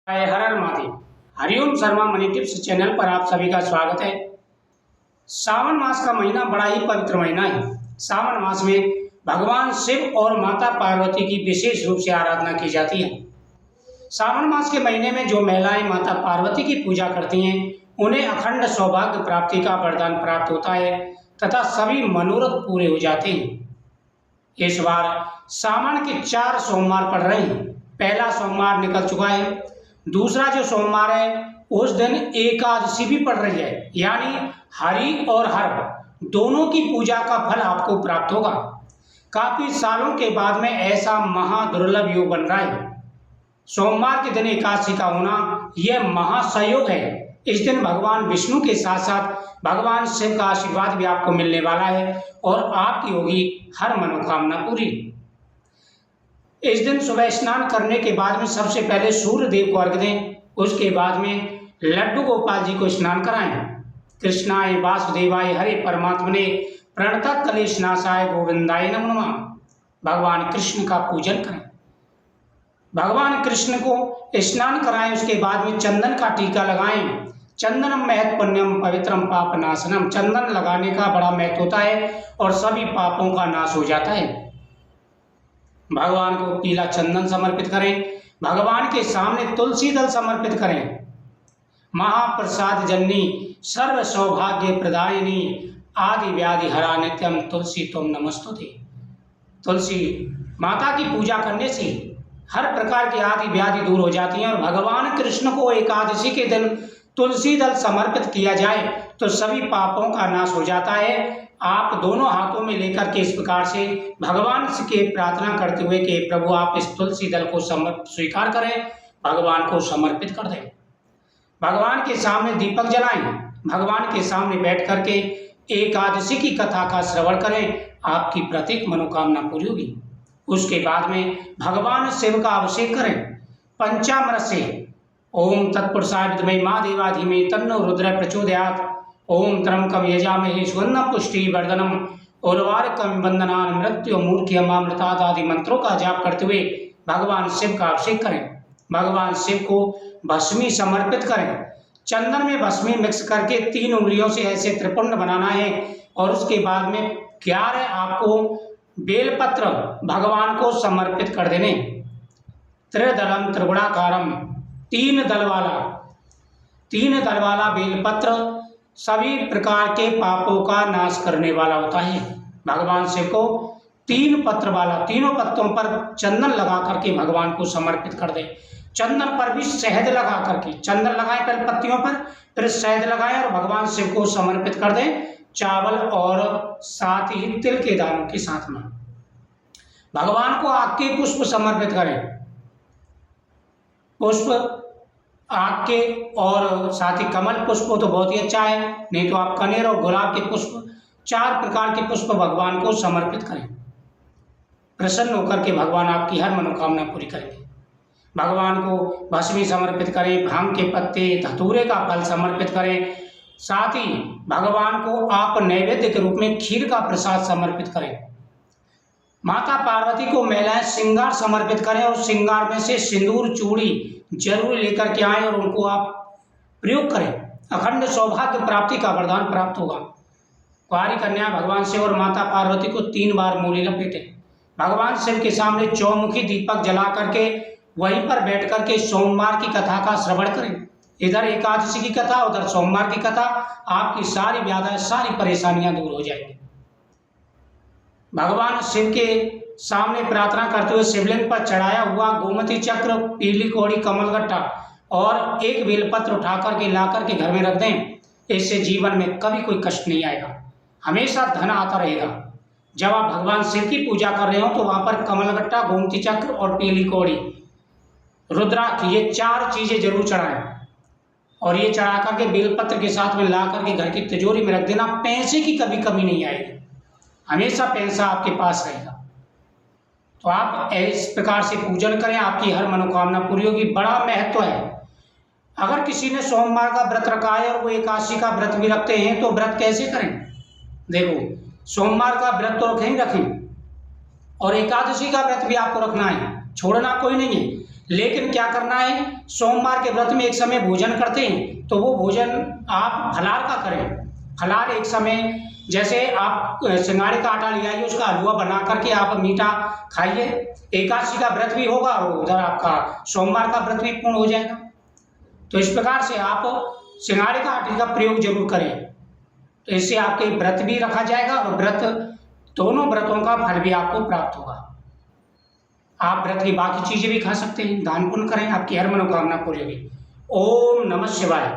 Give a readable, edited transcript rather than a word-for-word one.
हर हर Mahadev. Hariom Sharma money tips channel पर आप सभी का स्वागत है। सावन मास का महीना बड़ा ही पवित्र महीना है। सावन मास में भगवान शिव और माता पार्वती की विशेष रूप से आराधना की जाती है। सावन मास के महीने में जो महिलाएं माता पार्वती की पूजा करती हैं उन्हें अखंड सौभाग्य प्राप्ति का वरदान प्राप्त होता है तथा सभी मनोरथ पूरे हो जाते हैं। इस बार सावन के 4 सोमवार पड़ रहे हैं। पहला सोमवार निकल चुका है। दूसरा जो सोमवार है उस दिन एकादशी भी पड़ रही है, यानी हरि और हर दोनों की पूजा का फल आपको प्राप्त होगा। काफी सालों के बाद में ऐसा महादुर्लभ योग बन रहा है। सोमवार के दिन एकादशी का होना यह महासंयोग है। इस दिन भगवान विष्णु के साथ साथ भगवान शिव का आशीर्वाद भी आपको मिलने वाला है और आपकी होगी हर मनोकामना पूरी। इस दिन सुबह स्नान करने के बाद में सबसे पहले सूर्य देव को अर्घ दें। उसके बाद में लड्डू गोपाल जी को स्नान कराएं। कृष्णाय वासुदेवाय हरे परमात्मने प्रणतः कलेशनाशाय गोविंदाय नमो नमः। भगवान कृष्ण का पूजन करें। भगवान कृष्ण को स्नान कराएं। उसके बाद में चंदन का टीका लगाएं। चंदनम महत् पुण्यम पवित्रम पाप नाशनम। चंदन लगाने का बड़ा महत्व होता है और सभी पापों का नाश हो जाता है। भगवान को पीला चंदन समर्पित करें। भगवान के सामने तुलसी दल समर्पित करें। महाप्रसाद जननी सर्व सौभाग्य प्रदायिनी आदि व्याधि हरा नित्यम तुलसी तुम नमस्तुते। तुलसी माता की पूजा करने से हर प्रकार की आदि व्याधि दूर हो जाती हैं और भगवान कृष्ण को एकादशी के दिन तुलसी दल समर्पित किया जाए तो सभी पापों का नाश हो जाता है। आप दोनों हाथों में लेकर के इस प्रकार से भगवान से के प्रार्थना करते हुए कि प्रभु आप इस तुलसी दल को स्वीकार करें, भगवान को समर्पित कर दें। भगवान के सामने दीपक जलाएं। भगवान के सामने बैठ करके एकादशी की कथा का श्रवण करें। आपकी प्रत्येक मनोकामना पूरी होगी। उसके बाद में भगवान शिव का अभिषेक करें पंचामृत से। ओम तत्पुरुषाय विद्महे महादेवाय धीमहि तन्नो रुद्रः प्रचोदयात्। ओम त्र्यंबकं यजामहे सुगंधिं पुष्टिवर्धनम् उर्वारुकमिव बन्धनान् मृत्युर्मुक्षयमामृतात् आदि मंत्रों का जाप करते हुए भगवान शिव का अभिषेक करें। भगवान शिव को भस्मी समर्पित करें। चंदन में भस्मी मिक्स करके 3 उंगलियों से ऐसे त्रिपुंड बनाना है और उसके बाद में 11 आपको बेलपत्र भगवान को समर्पित कर देने। त्रिदलम त्रिगुणाकारम 3 दल वाला बेलपत्र सभी प्रकार के पापों का नाश करने वाला होता है। भगवान शिव को 3 पत्र वाला, तीनों पत्तों पर चंदन लगा करके भगवान को समर्पित कर दे। चंदन पर भी शहद लगा करके, चंदन लगाएं पहले पत्तियों पर, फिर शहद लगाएं और भगवान शिव को समर्पित कर दें चावल और साथ ही तिल के दानों के साथ में। भगवान को आग के पुष्प समर्पित करें। पुष्प आग के और साथ ही कमल पुष्प तो बहुत ही अच्छा है, नहीं तो आप कनेर और गुलाब के पुष्प 4 प्रकार के पुष्प भगवान को समर्पित करें। प्रसन्न होकर के भगवान आपकी हर मनोकामना पूरी करेंगे। भगवान को भस्मी समर्पित करें। भांग के पत्ते, धतूरे का फल समर्पित करें। साथ ही भगवान को आप नैवेद्य के रूप में खीर का प्रसाद समर्पित करें। माता पार्वती को महिलाएं श्रृंगार समर्पित करें और श्रृंगार में से सिंदूर चूड़ी जरूर लेकर के आएं और उनको आप प्रयोग करें। अखंड सौभाग्य प्राप्ति का वरदान प्राप्त होगा। कुंवारी कन्या भगवान शिव और माता पार्वती को 3 बार मूली लपेटें। भगवान शिव के सामने चौमुखी दीपक जला करके वहीं पर बैठ करके सोमवार की कथा का श्रवण करें। इधर एकादशी की कथा, उधर सोमवार की कथा। आपकी सारी व्याधियां, सारी परेशानियां दूर हो जाएंगी। भगवान शिव के सामने प्रार्थना करते हुए शिवलिंग पर चढ़ाया हुआ गोमती चक्र, पीली कौड़ी, कमलगट्टा और एक बेलपत्र उठा करके ला करके घर में रख दें। इससे जीवन में कभी कोई कष्ट नहीं आएगा, हमेशा धन आता रहेगा। जब आप भगवान शिव की पूजा कर रहे हो तो वहां पर कमलगट्टा, गोमती चक्र और पीली कौड़ी, रुद्राक्ष, ये 4 चीजें जरूर चढ़ाएं और ये चढ़ा करके बेलपत्र के साथ में ला करके घर की तिजोरी में रख देना। पैसे की कभी कमी नहीं आएगी, हमेशा पैसा आपके पास रहेगा। तो आप इस प्रकार से पूजन करें, आपकी हर मनोकामना पूरी होगी। बड़ा महत्व है। अगर किसी ने सोमवार का व्रत रखा है और वो एकादशी का व्रत भी रखते हैं तो व्रत कैसे करें? देखो, सोमवार का व्रत तो रखें और एकादशी का व्रत भी आपको रखना है, छोड़ना कोई नहीं है। लेकिन क्या करना है, सोमवार के व्रत में एक समय भोजन करते हैं तो वो भोजन आप फलाहार का करें। फलाहार एक समय, जैसे आप सिंघाड़े का आटा ले आइए, उसका हलवा बना करके आप मीठा खाइए। एकादशी का व्रत भी होगा और उधर आपका सोमवार का व्रत भी पूर्ण हो जाएगा। तो इस प्रकार से आप सिंघाड़े का आटे का प्रयोग जरूर करें, तो इससे आपके व्रत भी रखा जाएगा और व्रत, दोनों व्रतों का फल भी आपको प्राप्त होगा। आप व्रत की बाकी चीजें भी खा सकते हैं, दान पुण्य करें, आपकी हर मनोकामना पूरी होगी। ओम नमः शिवाय।